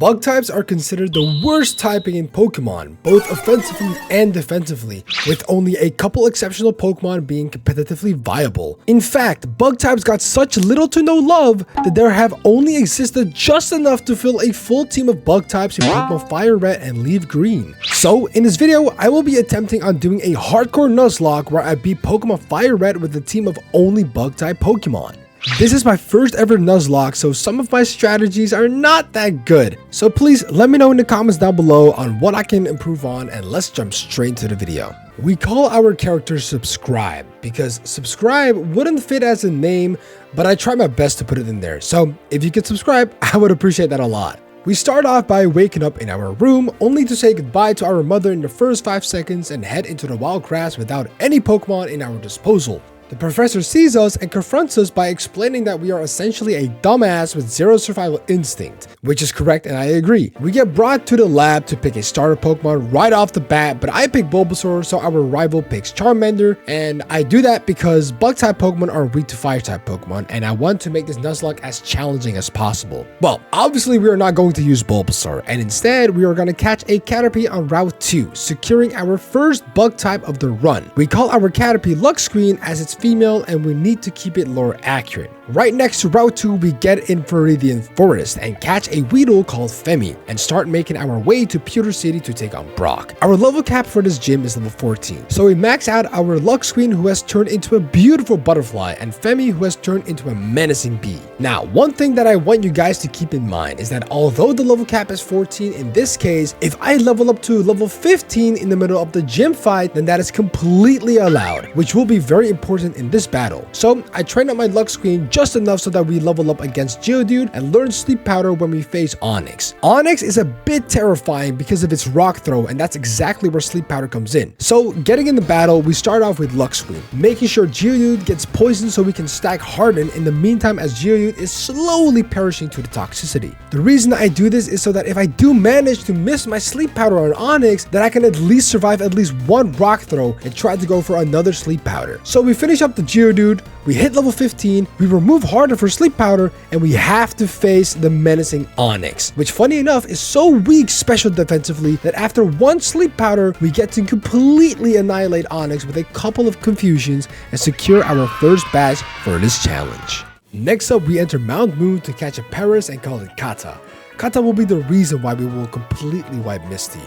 Bug types are considered the worst typing in Pokemon, both offensively and defensively, with only a couple exceptional Pokemon being competitively viable. In fact, bug types got such little to no love that there have only existed just enough to fill a full team of bug types in Pokemon FireRed and Leaf Green. So in this video, I will be attempting on doing a hardcore Nuzlocke where I beat Pokemon FireRed with a team of only bug type Pokemon. This is my first ever Nuzlocke, so some of my strategies are not that good. So please let me know in the comments down below on what I can improve on, and let's jump straight to the video. We call our character Subscribe because subscribe wouldn't fit as a name, but I tried my best to put it in there. So if you could subscribe, I would appreciate that a lot. We start off by waking up in our room, only to say goodbye to our mother in the first 5 seconds and head into the wild grass without any Pokemon in our disposal. The professor sees us and confronts us by explaining that we are essentially a dumbass with zero survival instinct, which is correct and I agree. We get brought to the lab to pick a starter Pokemon right off the bat, but I pick Bulbasaur, so our rival picks Charmander, and I do that because bug type Pokemon are weak to fire type Pokemon, and I want to make this Nuzlocke as challenging as possible. Well, obviously we are not going to use Bulbasaur, and instead we are going to catch a Caterpie on Route 2, securing our first bug type of the run. We call our Caterpie Luck Screen as it's female, and we need to keep it lore accurate. Right next to Route 2, we get in Viridian Forest and catch a Weedle called Femi and start making our way to Pewter City to take on Brock. Our level cap for this gym is level 14, so we max out our Luck Screen, who has turned into a beautiful butterfly, and Femi, who has turned into a menacing bee. Now, one thing that I want you guys to keep in mind is that although the level cap is 14 in this case, if I level up to level 15 in the middle of the gym fight, then that is completely allowed, which will be very important in this battle. So I train up my Luck Screen just enough so that we level up against Geodude and learn Sleep Powder when we face Onix. Onix is a bit terrifying because of its rock throw, and that's exactly where Sleep Powder comes in. So getting in the battle, we start off with Luck Screen, making sure Geodude gets poisoned so we can stack Harden in the meantime as Geodude is slowly perishing to the toxicity. The reason I do this is so that if I do manage to miss my Sleep Powder on Onix, then I can at least survive at least one rock throw and try to go for another Sleep Powder. So we finish up the Geodude, we hit level 15, we remove Harden for Sleep Powder, and we have to face the menacing Onix, which funny enough is so weak special defensively that after one Sleep Powder, we get to completely annihilate Onix with a couple of confusions and secure our first badge for this challenge. Next up, we enter Mount Moon to catch a Paris and call it Kata. Kata will be the reason why we will completely wipe Misty.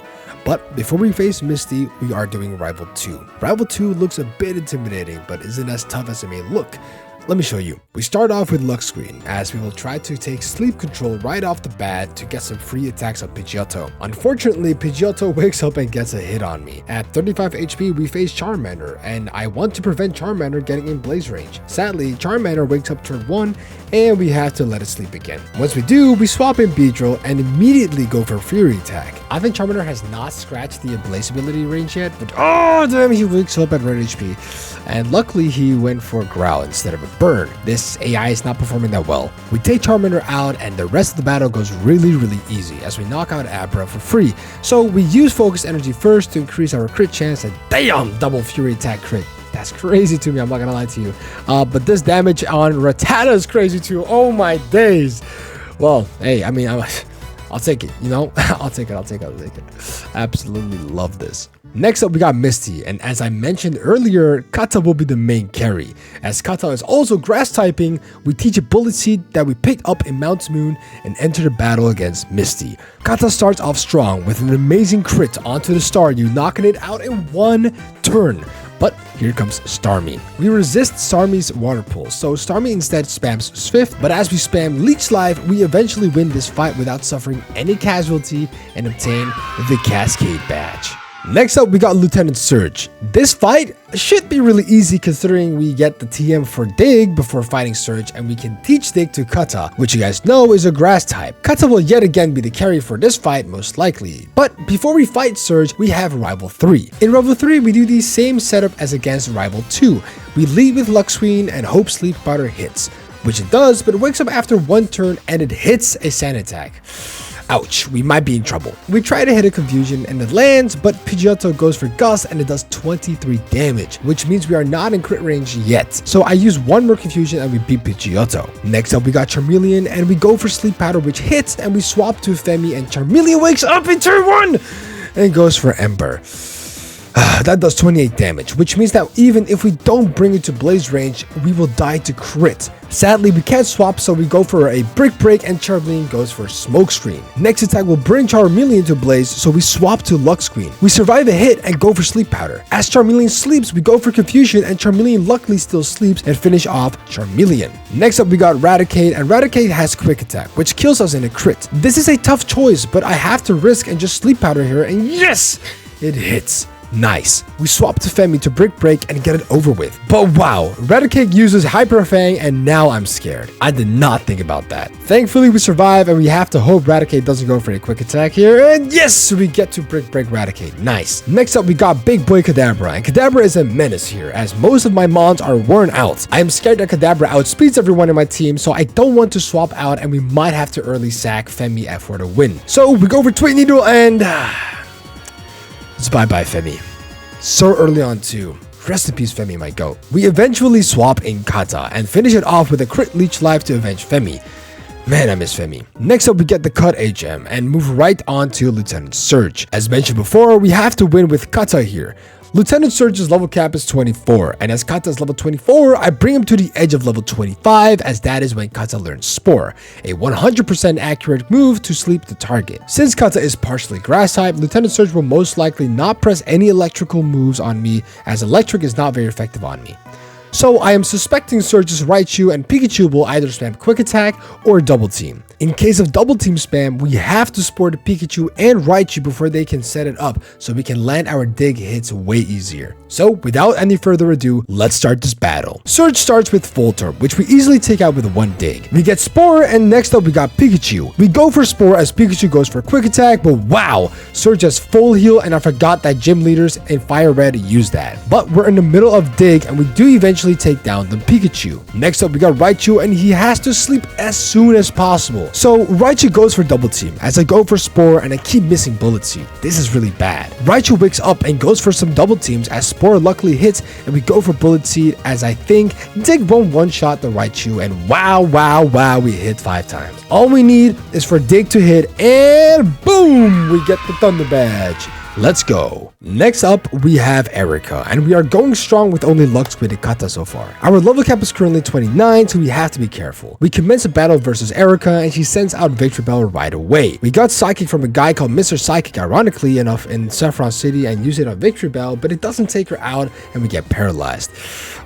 But before we face Misty, we are doing Rival 2. Rival 2 looks a bit intimidating, but isn't as tough as it may look. Let me show you. We start off with Luck Screen, as we will try to take Sleep Control right off the bat to get some free attacks on Pidgeotto. Unfortunately, Pidgeotto wakes up and gets a hit on me. At 35 HP, we face Charmander, and I want to prevent Charmander getting in Blaze range. Sadly, Charmander wakes up turn 1, and we have to let it sleep again. Once we do, we swap in Beedrill and immediately go for Fury Attack. I think Charmander has not scratched the Blaze ability range yet, but oh damn, he wakes up at red HP. And luckily, he went for Growl instead of a Burn. This AI is not performing that well. We take Charmander out, and the rest of the battle goes really easy as we knock out Abra for free. So we use Focus Energy first to increase our crit chance, and damn, double Fury Attack crit. That's crazy to me, I'm not gonna lie to you. But this damage on Rattata is crazy too. Oh my days. Well, hey, I mean, I'll take it, you know? I'll take it. Absolutely love this. Next up, we got Misty, and as I mentioned earlier, Kata will be the main carry. As Kata is also grass typing, we teach a Bullet Seed that we pick up in Mount Moon and enter the battle against Misty. Kata starts off strong with an amazing crit onto the Staryu, knocking it out in one turn. But here comes Starmie. We resist Starmie's Water Pulse, so Starmie instead spams Swift, but as we spam Leech Life, we eventually win this fight without suffering any casualty and obtain the Cascade Badge. Next up, we got Lieutenant Surge. This fight should be really easy considering we get the TM for Dig before fighting Surge, and we can teach Dig to Kata, which you guys know is a grass type. Kata will yet again be the carry for this fight most likely. But before we fight Surge, we have Rival 3. In Rival 3, we do the same setup as against Rival 2. We lead with Luck Screen and hope Sleep Powder hits, which it does, but it wakes up after one turn and it hits a Sand Attack. Ouch, we might be in trouble. We try to hit a confusion and it lands, but Pidgeotto goes for Gust and it does 23 damage, which means we are not in crit range yet. So I use one more confusion and we beat Pidgeotto. Next up we got Charmeleon and we go for Sleep Powder, which hits, and we swap to Femi and Charmeleon wakes up in turn 1 and goes for Ember. That does 28 damage, which means that even if we don't bring it to Blaze range, we will die to crit. Sadly, we can't swap, so we go for a Brick Break and Charmeleon goes for Smoke Screen. Next attack will bring Charmeleon to Blaze, so we swap to Lux Screen. We survive a hit and go for Sleep Powder. As Charmeleon sleeps, we go for Confusion and Charmeleon luckily still sleeps and finish off Charmeleon. Next up we got Raticate, and Raticate has Quick Attack, which kills us in a crit. This is a tough choice, but I have to risk and just Sleep Powder here, and yes! It hits. Nice. We swap to Femi to Brick Break and get it over with. But wow, Raticate uses Hyper Fang and now I'm scared. I did not think about that. Thankfully we survive and we have to hope Raticate doesn't go for a quick attack here. And yes, we get to Brick Break Raticate. Nice. Next up we got Big Boy Kadabra, and Kadabra is a menace here as most of my mons are worn out. I am scared that Kadabra outspeeds everyone in my team, so I don't want to swap out and we might have to early sack Femi for the win. So we go for Twin Needle and it's bye-bye Femi. So early on too. Rest in peace Femi, my goat. We eventually swap in Kata and finish it off with a crit leech life to avenge Femi. Man, I miss Femi. Next up we get the Cut HM and move right on to Lieutenant Surge. As mentioned before, we have to win with Kata here. Lieutenant Surge's level cap is 24, and as Kata is level 24, I bring him to the edge of level 25, as that is when Kata learns Spore, a 100% accurate move to sleep the target. Since Kata is partially grass type, Lieutenant Surge will most likely not press any electrical moves on me, as electric is not very effective on me. So I am suspecting Surge's Raichu and Pikachu will either spam Quick Attack or Double Team. In case of Double Team spam, we have to spore the Pikachu and Raichu before they can set it up so we can land our dig hits way easier. So without any further ado, let's start this battle. Surge starts with Voltorb, which we easily take out with one dig. We get Spore, and next up we got Pikachu. We go for Spore as Pikachu goes for Quick Attack, but wow, Surge has full heal and I forgot that gym leaders in FireRed use that. But we're in the middle of dig and we do eventually take down the Pikachu. Next up we got Raichu, and he has to sleep as soon as possible. So Raichu goes for Double Team as I go for Spore and I keep missing Bullet Seed. This is really bad. Raichu wakes up and goes for some Double Teams as Spore luckily hits, and we go for Bullet Seed as I think Dig won't one-shot the Raichu, and wow, we hit 5 times. All we need is for Dig to hit and boom, we get the Thunder Badge. Let's go. Next up, we have Erika, and we are going strong with only Lux Squid and Kata so far. Our level cap is currently 29, so we have to be careful. We commence a battle versus Erika, and she sends out Victory Bell right away. We got Psychic from a guy called Mr. Psychic, ironically enough, in Saffron City and use it on Victory Bell, but it doesn't take her out, and we get paralyzed.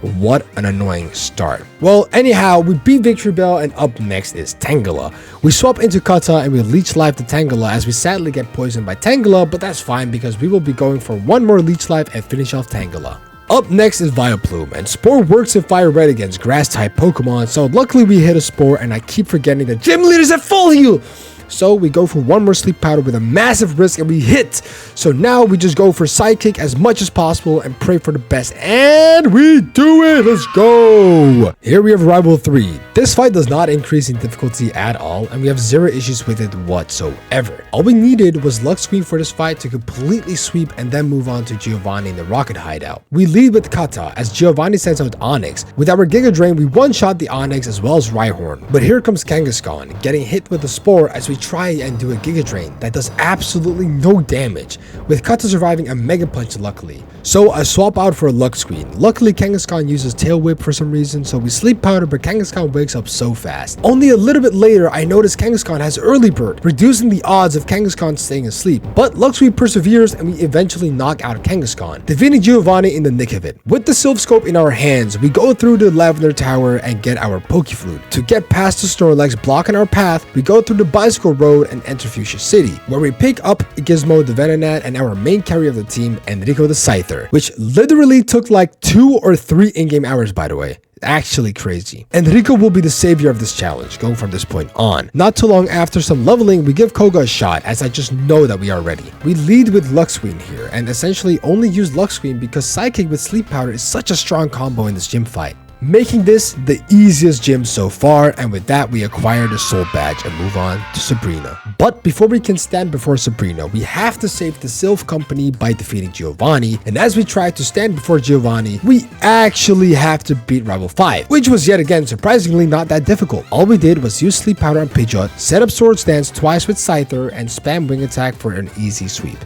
What an annoying start. Well, anyhow, we beat Victory Bell, and up next is Tangela. We swap into Kata, and we leech life the Tangela as we sadly get poisoned by Tangela, but that's fine because we will be going for one more leech life and finish off Tangela. Up next is Vileplume, and Spore works in FireRed against grass type Pokemon, so luckily we hit a Spore, and I keep forgetting that gym leaders at full heal. So we go for one more Sleep Powder with a massive risk and we hit. So now we just go for Sidekick as much as possible and pray for the best. And we do it. Let's go. Here we have Rival 3. This fight does not increase in difficulty at all, and we have zero issues with it whatsoever. All we needed was Lux Screen for this fight to completely sweep and then move on to Giovanni in the Rocket Hideout. We lead with Kata as Giovanni sends out Onyx. With our Giga Drain, we one-shot the Onyx as well as Rhyhorn. But here comes Kangaskhan, getting hit with a Spore as we try and do a Giga Drain that does absolutely no damage, with Kata surviving a Mega Punch luckily. So I swap out for a Lux Screen. Luckily Kangaskhan uses Tail Whip for some reason, so we Sleep Powder, but Kangaskhan wakes up so fast. Only a little bit later I noticed Kangaskhan has Early Bird, reducing the odds of Kangaskhan staying asleep, but Lux Screen perseveres and we eventually knock out Kangaskhan, defeating Giovanni in the nick of it. With the Silph Scope in our hands, we go through the Lavender Tower and get our Pokeflute. To get past the Snorlax blocking our path, we go through the Bicycle Road and enter Fuchsia City, where we pick up Gizmo the Venonat and our main carry of the team, Enrico the Scyther, which literally took like 2 or 3 in-game hours, by the way. Actually crazy. Enrico will be the savior of this challenge going from this point on. Not too long after some leveling, we give Koga a shot as I just know that we are ready. We lead with Lux Screen here and essentially only use Lux Screen because Psychic with Sleep Powder is such a strong combo in this gym fight. making this the easiest gym so far, and with that we acquire the soul badge and move on to Sabrina. But before we can stand before Sabrina, we have to save the Sylph Company by defeating Giovanni, and as we try to stand before Giovanni, we actually have to beat Rival 5, which was yet again surprisingly not that difficult. All we did was use Sleep Powder on Pidgeot, set up Swords Dance twice with Scyther, and spam Wing Attack for an easy sweep.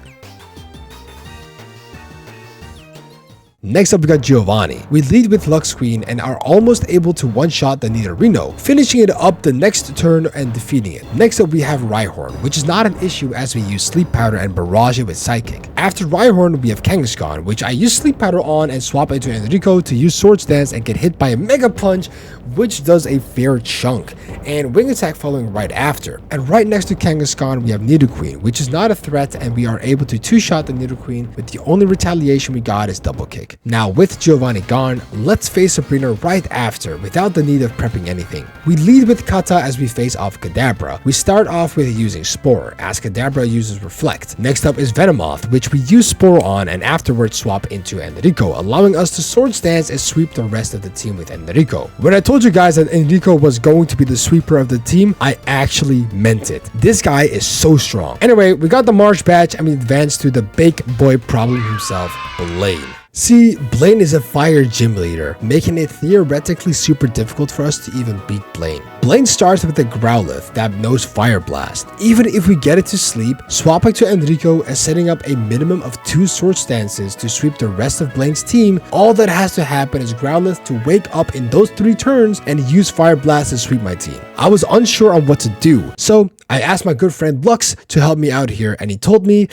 Next up we got Giovanni. We lead with Lux Queen and are almost able to one-shot the Nidorino, finishing it up the next turn and defeating it. Next up we have Rhyhorn, which is not an issue as we use Sleep Powder and barrage it with Psychic. After Rhyhorn we have Kangaskhan, which I use Sleep Powder on and swap into Enrico to use Swords Dance and get hit by a Mega Punch, which does a fair chunk, and Wing Attack following right after. And right next to Kangaskhan we have Nidoqueen, which is not a threat, and we are able to two-shot the Nidoqueen, but the only retaliation we got is Double Kick. Now with Giovanni gone, let's face Sabrina right after without the need of prepping anything. We lead with Kata as we face off Kadabra. We start off with using Spore as Kadabra uses Reflect. Next up is Venomoth, which we use Spore on and afterwards swap into Enrico, allowing us to Swords Dance and sweep the rest of the team with Enrico. When I told you guys that Enrico was going to be the sweeper of the team, I actually meant it. This guy is so strong. Anyway, we got the March badge and we advance to the big boy problem himself, Blaine. See, Blaine is a fire gym leader, making it theoretically super difficult for us to even beat Blaine. Blaine starts with a Growlithe that knows Fire Blast. Even if we get it to sleep, swapping to Enrico and setting up a minimum of 2 Sword Stances to sweep the rest of Blaine's team, all that has to happen is Growlithe to wake up in those 3 turns and use Fire Blast to sweep my team. I was unsure on what to do, so I asked my good friend Lux to help me out here, and he told me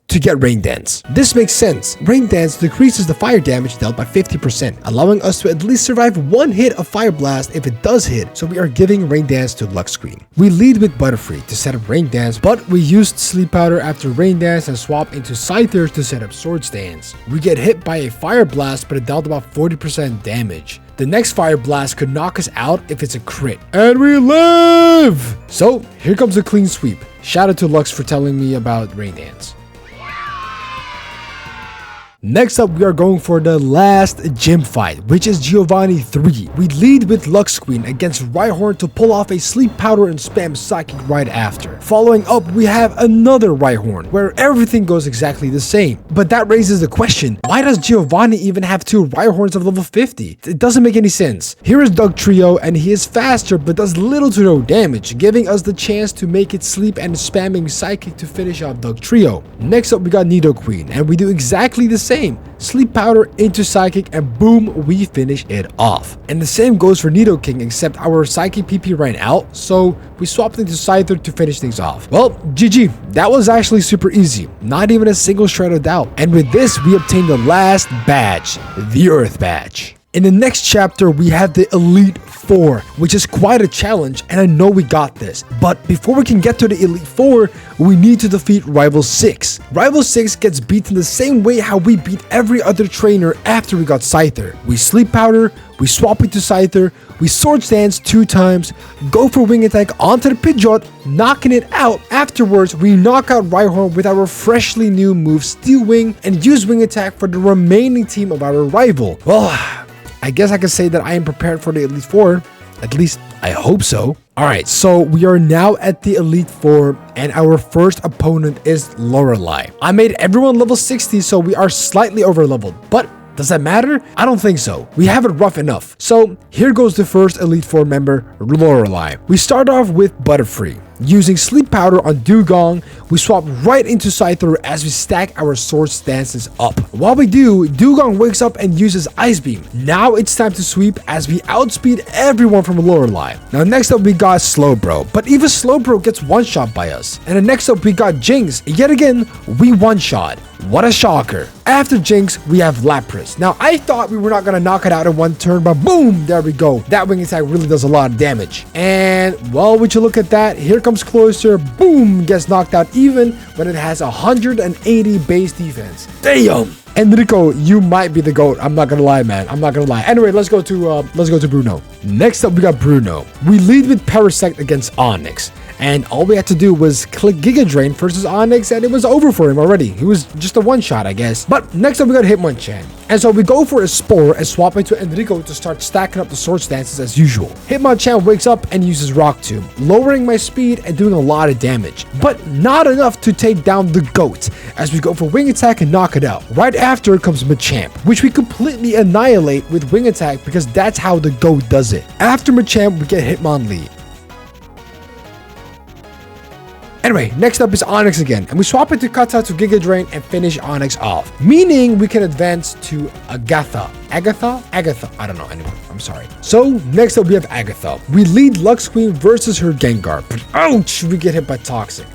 to get Rain Dance. This makes sense. Rain Dance decreases the fire damage dealt by 50%, allowing us to at least survive 1 hit of Fire Blast if it does hit, so we are giving Rain Dance to Lux Queen. We lead with Butterfree to set up Rain Dance, but we used Sleep Powder after Rain Dance and swap into Scyther to set up Swords Dance. We get hit by a Fire Blast, but it dealt about 40% damage. The next Fire Blast could knock us out if it's a crit. And we live! So, here comes a clean sweep. Shout out to Lux for telling me about Rain Dance. Next up, we are going for the last gym fight, which is Giovanni 3. We lead with Lux Queen against Rhyhorn to pull off a Sleep Powder and spam Psychic right after. Following up, we have another Rhyhorn, where everything goes exactly the same. But that raises the question, why does Giovanni even have 2 Rhyhorns of level 50? It doesn't make any sense. Here is Dugtrio, and he is faster but does little to no damage, giving us the chance to make it sleep and spamming Psychic to finish off Dugtrio. Next up, we got Nidoqueen, and we do exactly the same. Sleep Powder into Psychic and boom, we finish it off. And the same goes for Nidoking, except our Psychic PP ran out, so we swapped into Scyther to finish things off. Well, GG, that was actually super easy, not even a single shred of doubt. And with this, we obtained the last badge, the Earth Badge. In the next chapter, we have the Elite 4, which is quite a challenge, and I know we got this. But before we can get to the Elite 4, we need to defeat Rival 6. Rival 6 gets beaten the same way how we beat every other trainer after we got Scyther. We Sleep Powder, we swap into Scyther, we Swords Dance 2 times, go for Wing Attack onto the Pidgeot, knocking it out. Afterwards, we knock out Rhyhorn with our freshly new move Steel Wing and use Wing Attack for the remaining team of our rival. Well, I guess I can say that I am prepared for the Elite 4. At least, I hope so. Alright, so we are now at the Elite 4, and our first opponent is Lorelei. I made everyone level 60, so we are slightly over leveled, but does that matter? I don't think so. We have it rough enough. So here goes the first Elite 4 member, Lorelei. We start off with Butterfree. Using Sleep Powder on Dugong, we swap right into Scyther as we stack our Sword Stances up. While we do, Dugong wakes up and uses Ice Beam. Now it's time to sweep as we outspeed everyone from Lorelei. Now next up we got Slowbro, but even Slowbro gets one-shot by us. And then next up we got Jinx. Yet again, we one-shot. What a shocker. After Jinx, we have Lapras. Now I thought we were not going to knock it out in 1 turn, but boom, there we go. That Wing Attack really does a lot of damage. And well, would you look at that, here comes Cloyster, boom, gets knocked out even when it has 180 base defense. Damn. Enrico, you might be the GOAT. I'm not gonna lie, man. I'm not gonna lie. Anyway, let's go to Bruno. Next up, we got Bruno. We lead with Parasect against Onyx. And all we had to do was click Giga Drain versus Onyx, and it was over for him already. He was just a one-shot, I guess. But next up, we got Hitmonchan. And so we go for a Spore and swap into Enrico to start stacking up the Sword Stances as usual. Hitmonchan wakes up and uses Rock Tomb, lowering my speed and doing a lot of damage. But not enough to take down the GOAT, as we go for Wing Attack and knock it out. Right after comes Machamp, which we completely annihilate with Wing Attack because that's how the GOAT does it. After Machamp, we get Hitmonlee. Anyway, next up is Onyx again, and we swap into Kata to Giga Drain and finish Onyx off, meaning we can advance to Agatha. Agatha? I don't know anymore. I'm sorry. So, next up we have Agatha. We lead Lux Queen versus her Gengar, but ouch, we get hit by Toxic.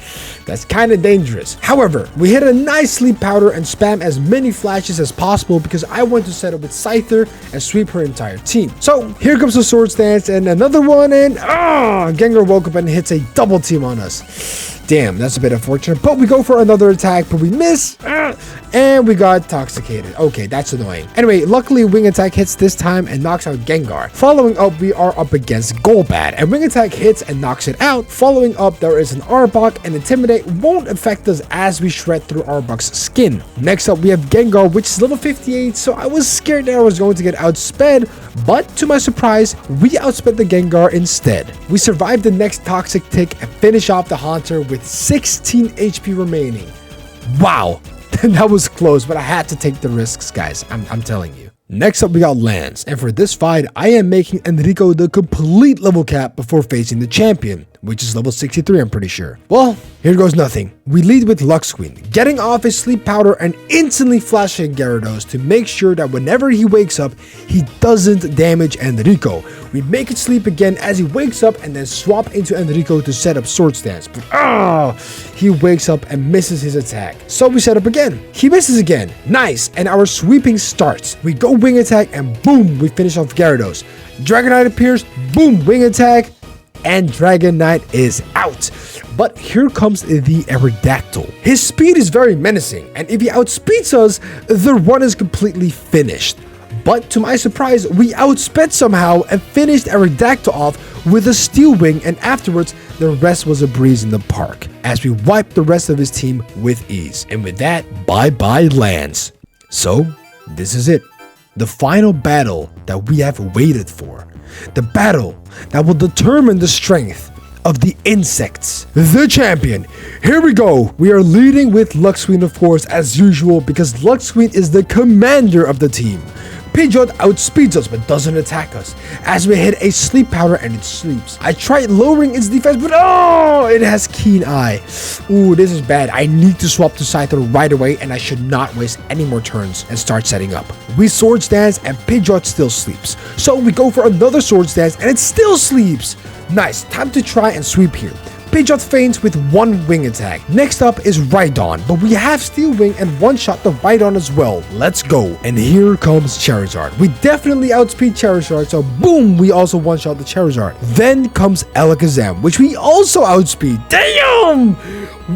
That's kind of dangerous. However, we hit a nice Sleep Powder and spam as many flashes as possible because I want to set up with Scyther and sweep her entire team. So, here comes the Swords Dance and another one, and Gengar woke up and hits a double team on us. Damn, that's a bit unfortunate, but we go for another attack, but we miss, and we got Toxicated. Okay, that's annoying. Anyway, luckily Wing Attack hits this time and knocks out Gengar. Following up, we are up against Golbat, and Wing Attack hits and knocks it out. Following up, there is an Arbok, and Intimidate won't affect us as we shred through Arbok's skin. Next up, we have Gengar, which is level 58, so I was scared that I was going to get outsped, but to my surprise, we outsped the Gengar instead. We survived the next Toxic Tick and finish off the Haunter with 16 HP remaining. Wow, that was close, but I had to take the risks, guys. I'm telling you. Next up, we got Lance, and for this fight, I am making Enrico the complete level cap before facing the champion, which is level 63, I'm pretty sure. Well, here goes nothing. We lead with Lux Queen, getting off his Sleep Powder and instantly flashing Gyarados to make sure that whenever he wakes up, he doesn't damage Enrico. We make it sleep again as he wakes up and then swap into Enrico to set up Swords Dance. But he wakes up and misses his attack. So we set up again. He misses again. Nice. And our sweeping starts. We go Wing Attack and boom, we finish off Gyarados. Dragonite appears, boom, Wing Attack, and Dragonite is out. But here comes the Aerodactyl. His speed is very menacing, and if he outspeeds us, the run is completely finished. But to my surprise, we outsped somehow and finished Aerodactyl off with a Steel Wing, and afterwards, the rest was a breeze in the park, as we wiped the rest of his team with ease. And with that, bye-bye Lance. So, this is it. The final battle that we have waited for. The battle that will determine the strength of the insects. The champion. Here we go. We are leading with Lux Queen, of course, as usual, because Lux Queen is the commander of the team. Pidgeot outspeeds us but doesn't attack us, as we hit a Sleep Powder and it sleeps. I tried lowering its defense, but it has Keen Eye. Ooh, this is bad. I need to swap to Scyther right away, and I should not waste any more turns and start setting up. We Swords Dance and Pidgeot still sleeps, so we go for another Swords Dance and it still sleeps. Nice, time to try and sweep here. Pidgeot faints with one Wing Attack. Next up is Rhydon, but we have Steel Wing and one-shot the Rhydon as well. Let's go. And here comes Charizard. We definitely outspeed Charizard, so boom, we also one-shot the Charizard. Then comes Alakazam, which we also outspeed. Damn!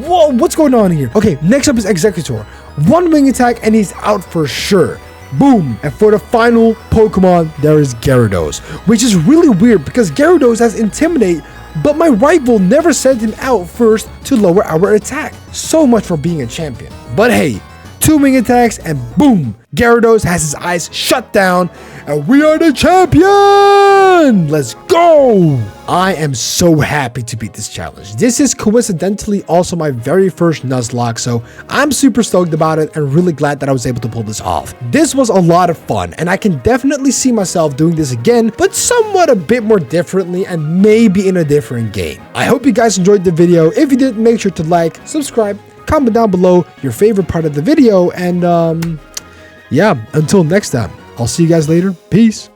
Whoa, what's going on here? Okay, next up is Executor. One Wing Attack and he's out for sure. Boom! And for the final Pokemon, there is Gyarados, which is really weird because Gyarados has Intimidate, but my rival never sent him out first to lower our attack. So much for being a champion. But hey, 2 Wing Attacks and boom, Gyarados has his eyes shut down and we are the champion! Let's go! I am so happy to beat this challenge. This is coincidentally also my very first Nuzlocke, so I'm super stoked about it and really glad that I was able to pull this off. This was a lot of fun and I can definitely see myself doing this again, but somewhat a bit more differently and maybe in a different game. I hope you guys enjoyed the video. If you did, make sure to like, subscribe, comment down below your favorite part of the video, and yeah, until next time, I'll see you guys later. Peace.